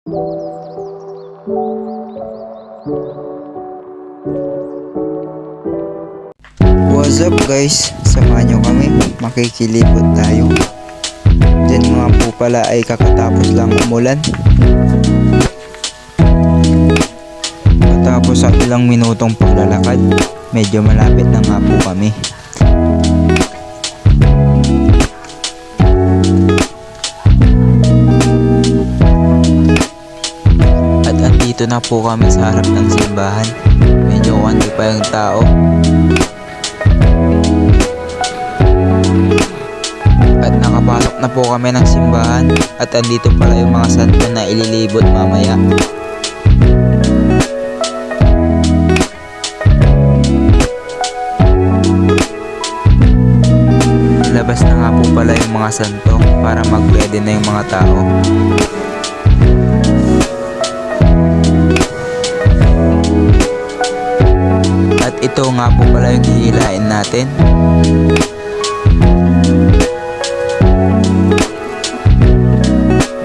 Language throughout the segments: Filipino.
What's up guys? Samahan nyo kami, makikilibot tayo. Diyan nga po pala ay kakatapos lang umulan. Matapos sa ilang minutong paglalakad, medyo malapit na nga po kami. At andito na po kami sa harap ng simbahan. Medyo konti pa yung tao. At nakapasok na po kami ng simbahan. At andito pala yung mga santo na ililibot mamaya. Labas na nga po pala yung mga santo para mag-ready na yung mga tao. At ito nga po pala yung hihilain natin.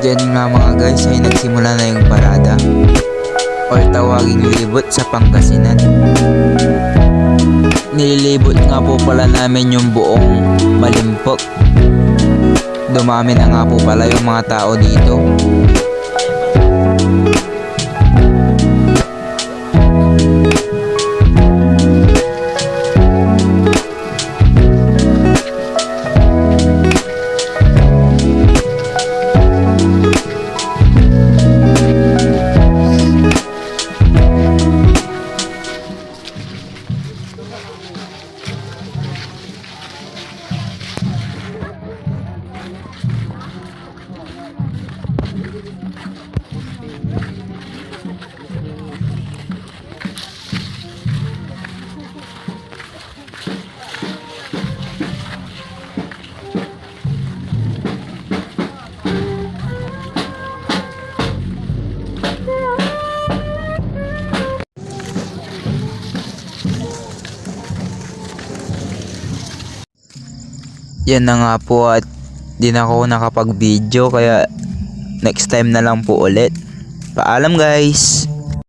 Diyan nga mga guys ay nagsimula na yung parada or tawaging libot sa Pangasinan. Nililibot nga po pala namin yung buong Malimpok. Dumami na nga po pala yung mga tao dito. Yan na nga po at di na ako nakapag-video kaya next time na lang po ulit. Paalam guys!